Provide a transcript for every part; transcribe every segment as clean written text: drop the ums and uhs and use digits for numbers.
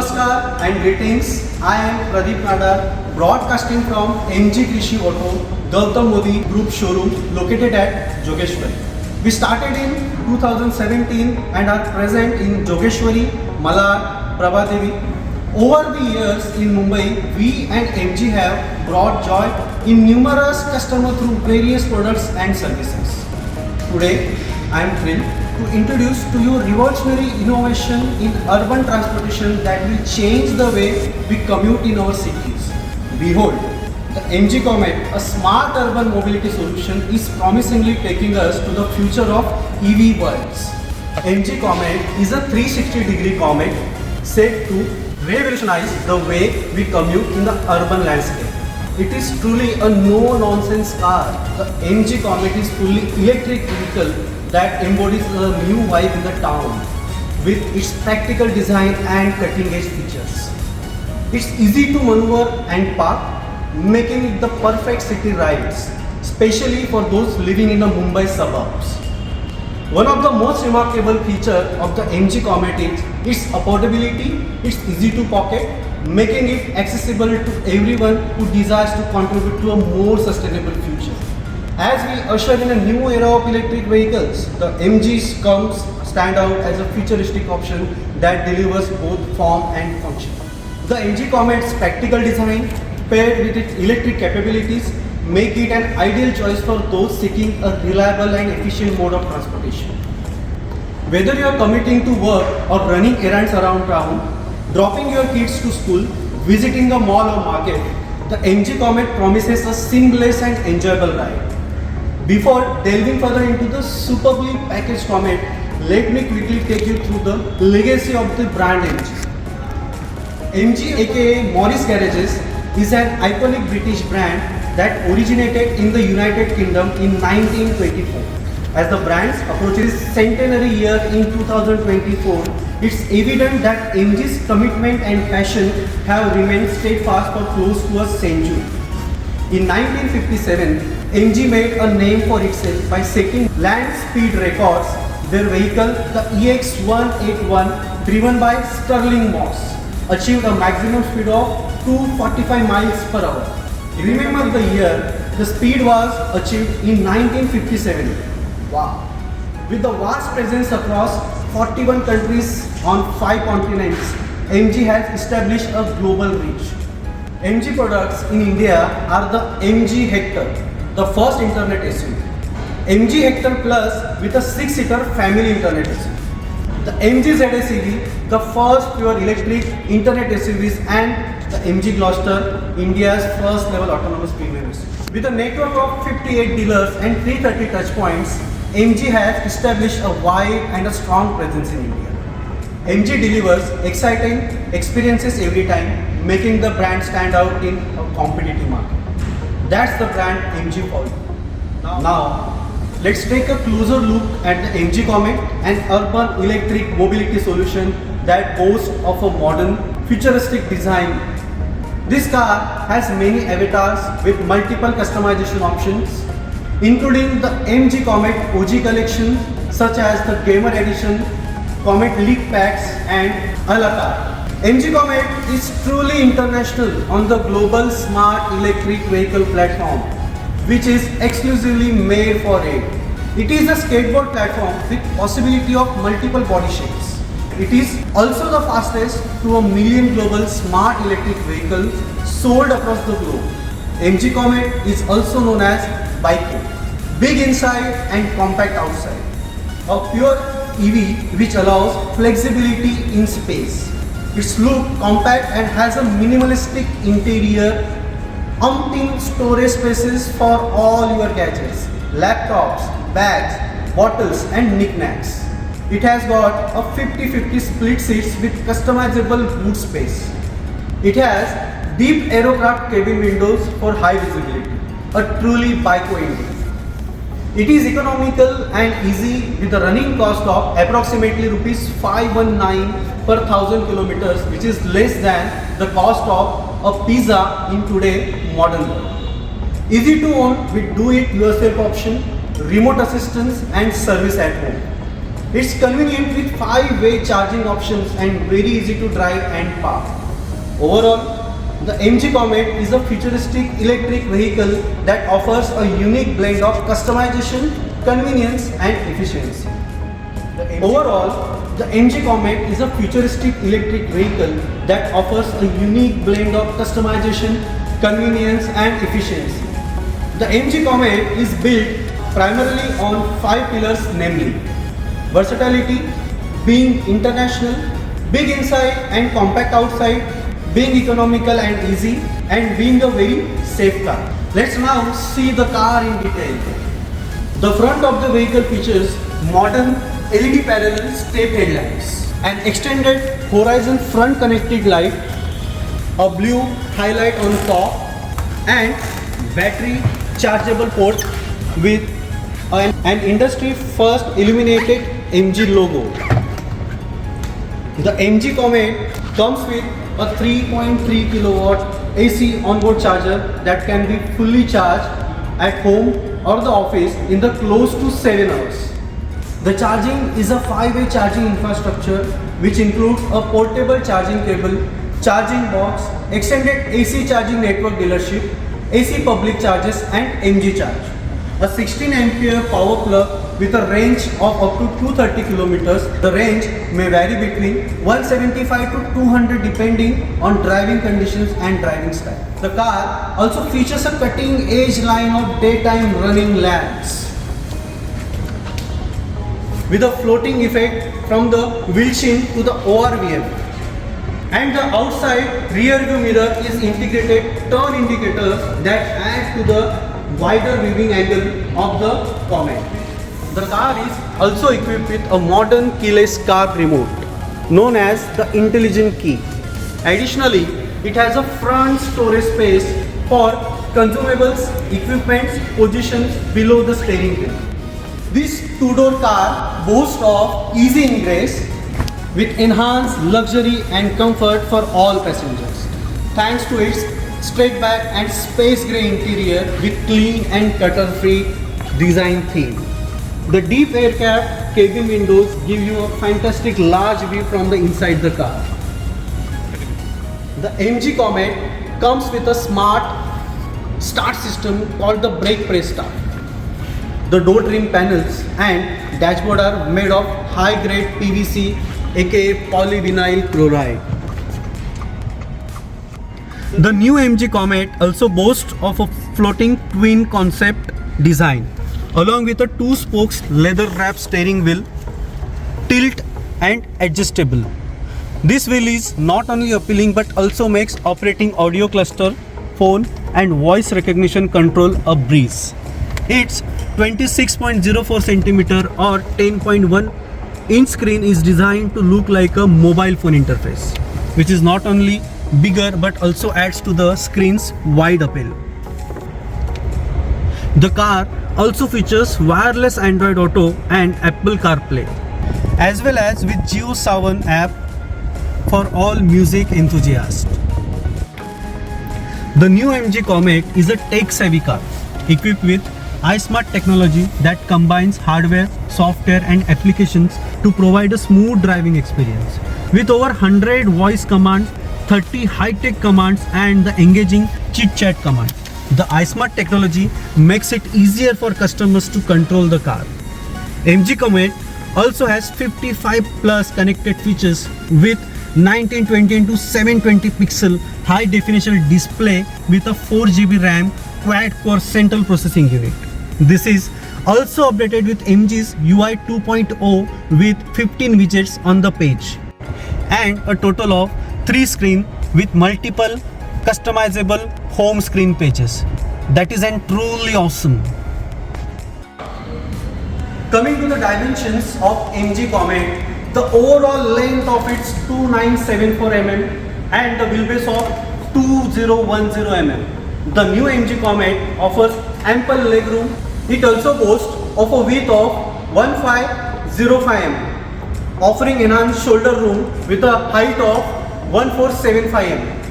Namaskar and greetings. I am Pradeep Nadar, broadcasting from MG Krishi Auto, Gautam Modi Group showroom located at Jogeshwari. We started in 2017 and are present in Jogeshwari, Malad, Prabhadevi. Over the years in Mumbai, we and MG have brought joy in numerous customers through various products and services. Today, I am thrilled to introduce to you revolutionary innovation in urban transportation that will change the way we commute in our cities. Behold, the MG Comet, a smart urban mobility solution, is promisingly taking us to the future of EV worlds. MG Comet is a 360-degree comet set to revolutionize the way we commute in the urban landscape. It is truly a no-nonsense car. The MG Comet is fully electric vehicle that embodies a new vibe in the town with its practical design and cutting-edge features. It's easy to maneuver and park, making it the perfect city rides, especially for those living in the Mumbai suburbs. One of the most remarkable features of the MG Comet is its affordability. It's easy to pocket, making it accessible to everyone who desires to contribute to a more sustainable future. As we usher in a new era of electric vehicles, the MG comes stand out as a futuristic option that delivers both form and function. The MG Comet's practical design paired with its electric capabilities make it an ideal choice for those seeking a reliable and efficient mode of transportation. Whether you are commuting to work or running errands around town, dropping your kids to school, visiting a mall or market, the MG Comet promises a seamless and enjoyable ride. Before delving further into the superbly packaged Comet, let me quickly take you through the legacy of the brand MG. MG aka Morris Garages is an iconic British brand that originated in the United Kingdom in 1924. As the brand approaches centenary year in 2024, it's evident that MG's commitment and passion have remained steadfast for close to a century. In 1957, MG made a name for itself by setting land speed records. Their vehicle, the EX181, driven by Stirling Moss, achieved a maximum speed of 245 miles per hour. Remember the year, the speed was achieved in 1957. Wow! With the vast presence across 41 countries on 5 continents, MG has established a global reach. MG products in India are the MG Hector, the first internet SUV. MG Hector Plus with a 6-seater family internet SUV. The MG ZS EV, the first pure electric internet SUVs, and the MG Gloucester, India's first level autonomous premium SUV. With a network of 58 dealers and 330 touchpoints, MG has established a wide and a strong presence in India. MG delivers exciting experiences every time, making the brand stand out in a competitive market. That's the brand MG for you. Now, let's take a closer look at the MG Comet, an urban electric mobility solution that boasts of a modern, futuristic design. This car has many avatars with multiple customization options, including the MG Comet OG collection, such as the Gamer Edition, Comet League Packs, and a la carte. MG Comet is truly international on the global smart electric vehicle platform, which is exclusively made for it. It is a skateboard platform with possibility of multiple body shapes. It is also the fastest to 1 million global smart electric vehicle sold across the globe. MG Comet is also known as BikeCo, big inside and compact outside. A pure EV which allows flexibility in space. Its look compact and has a minimalistic interior, umpteen storage spaces for all your gadgets, laptops, bags, bottles and knickknacks. It has got a 50-50 split seats with customizable boot space. It has deep aerocraft cabin windows for high visibility, a truly BikeCo engine. It is economical and easy with a running cost of approximately Rs 519 per 1000 kilometers, which is less than the cost of a pizza in today's modern world. Easy to own with do-it-yourself option, remote assistance and service at home. It's convenient with 5-way charging options and very easy to drive and park. Overall, the MG Comet is a futuristic electric vehicle that offers a unique blend of customization, convenience and efficiency. Overall, the MG Comet is a futuristic electric vehicle that offers a unique blend of customization, convenience and efficiency. The MG Comet is built primarily on 5 pillars, namely versatility, being international, big inside and compact outside, being economical and easy, and being a very safe car. Let's now see the car in detail. The front of the vehicle features modern LED parallel step headlights, an extended horizon front connected light, a blue highlight on top, and battery chargeable port with an industry first illuminated MG logo. The MG Comet comes with a 3.3 kilowatt AC onboard charger that can be fully charged at home or the office in the close to 7 hours. The charging is a 5-way charging infrastructure which includes a portable charging cable, charging box, extended AC charging network dealership, AC public charges and MG charge. A 16 ampere power plug with a range of up to 230 kilometers. The range may vary between 175 to 200 depending on driving conditions and driving style. The car also features a cutting edge line of daytime running lamps with a floating effect from the windshield to the ORVM. And the outside rear view mirror is integrated turn indicators that add to the wider viewing angle of the Comet. The car is also equipped with a modern keyless car remote known as the Intelligent Key. Additionally, it has a front storage space for consumables, equipment positions below the steering wheel. This two-door car boasts of easy ingress with enhanced luxury and comfort for all passengers, thanks to its straight back and space grey interior with clean and clutter-free design theme. The deep air-capped cabin windows give you a fantastic large view from the inside the car. The MG Comet comes with a smart start system called the brake press start. The door trim panels and dashboard are made of high-grade PVC aka polyvinyl chloride. The new MG Comet also boasts of a floating twin concept design along with a 2-spokes leather wrapped steering wheel, tilt and adjustable. This wheel is not only appealing but also makes operating audio cluster, phone and voice recognition control a breeze. Its 26.04 cm or 10.1 inch screen is designed to look like a mobile phone interface, which is not only bigger but also adds to the screen's wide appeal. The car also features wireless Android Auto and Apple CarPlay, as well as with JioSaavn app for all music enthusiasts. The new MG Comet is a tech-savvy car equipped with iSmart technology that combines hardware, software and applications to provide a smooth driving experience. With over 100 voice commands, 30 high-tech commands and the engaging chit-chat command, the iSmart technology makes it easier for customers to control the car. MG Comet also has 55 plus connected features with 1920x720 pixel high definition display with a 4GB RAM quad-core central processing unit. This is also updated with MG's UI 2.0 with 15 widgets on the page and a total of 3 screens with multiple customizable home screen pages. That is truly awesome. Coming to the dimensions of MG Comet, the overall length of its 2974 mm and the wheelbase of 2010 mm. The new MG Comet offers ample legroom. It also boasts of a width of 1505 mm, offering enhanced shoulder room with a height of 1475 mm,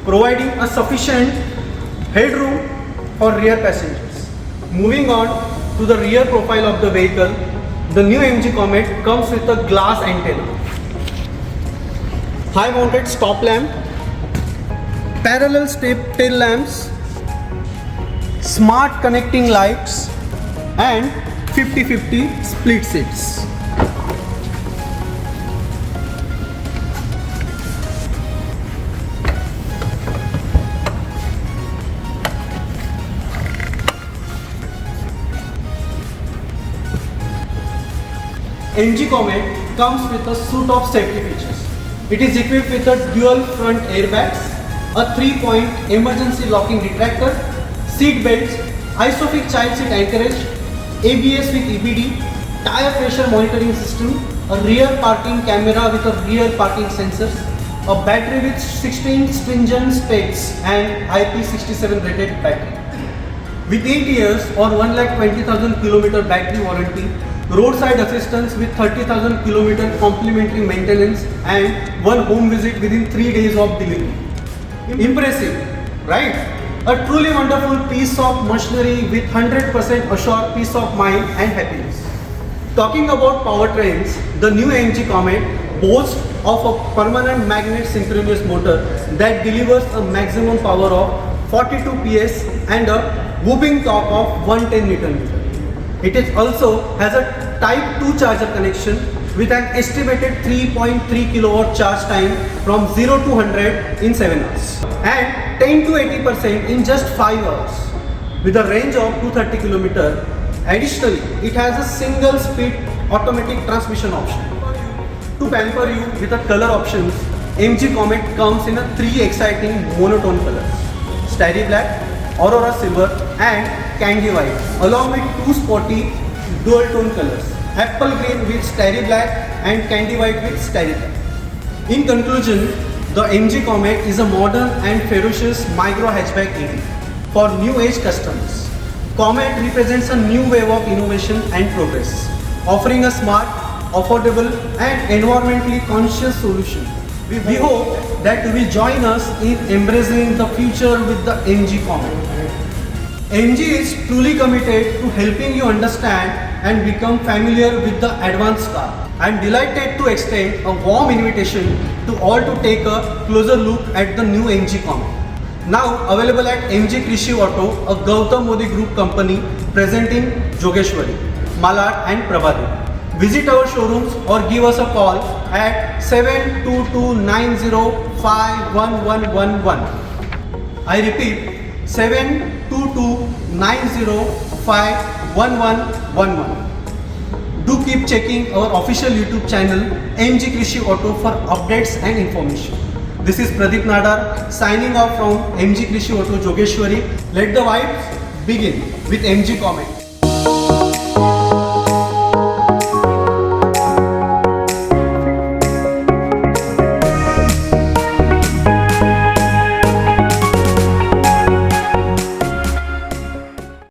providing a sufficient headroom for rear passengers. Moving on to the rear profile of the vehicle, The new MG Comet comes with a glass antenna, high mounted stop lamp, parallel step tail lamps, smart connecting lights and 50-50 split seats. MG Comet comes with a suite of safety features. It is equipped with a dual front airbags, a 3-point emergency locking retractor, seat belts, ISOFIX child seat anchorage, ABS with EBD, tire pressure monitoring system, a rear parking camera with a rear parking sensors, a battery with 16 stringent specs and IP67 rated battery. With 8 years or 1,20,000 km battery warranty, roadside assistance with 30,000 km complimentary maintenance and 1 home visit within 3 days of delivery. Impressive, right? A truly wonderful piece of machinery with 100% assured peace of mind and happiness. Talking about powertrains, the new MG Comet boasts of a permanent magnet synchronous motor that delivers a maximum power of 42 PS and a whooping torque of 110 Nm. It is also has a Type 2 charger connection with an estimated 3.3 kW charge time from 0 to 100 in 7 hours and 10 to 80% in just 5 hours with a range of 230 km. Additionally, it has a single speed automatic transmission option. To pamper you with the color options, MG Comet comes in a 3 exciting monotone colors: Starry Black, Aurora Silver and Candy White, along with 2 sporty dual tone colors: Apple Green with Starry Black and Candy White with Starry Black. In conclusion, the MG Comet is a modern and ferocious micro hatchback EV for new age customers. Comet represents a new wave of innovation and progress, offering a smart, affordable and environmentally conscious solution. We hope that you will join us in embracing the future with the MG Comet. MG is truly committed to helping you understand and become familiar with the advanced car. I am delighted to extend a warm invitation to all to take a closer look at the new MG Comet. Now available at MG Krishi Auto, a Gautam Modi Group company present in Jogeshwari, Malad and Prabhadev. Visit our showrooms or give us a call at 7229051111. I repeat, 7229051111. Do keep checking our official YouTube channel MG Krishi Auto for updates and information. This is Pradeep Nadar signing off from MG Krishi Auto Jogeshwari. Let the vibes begin with MG Comet.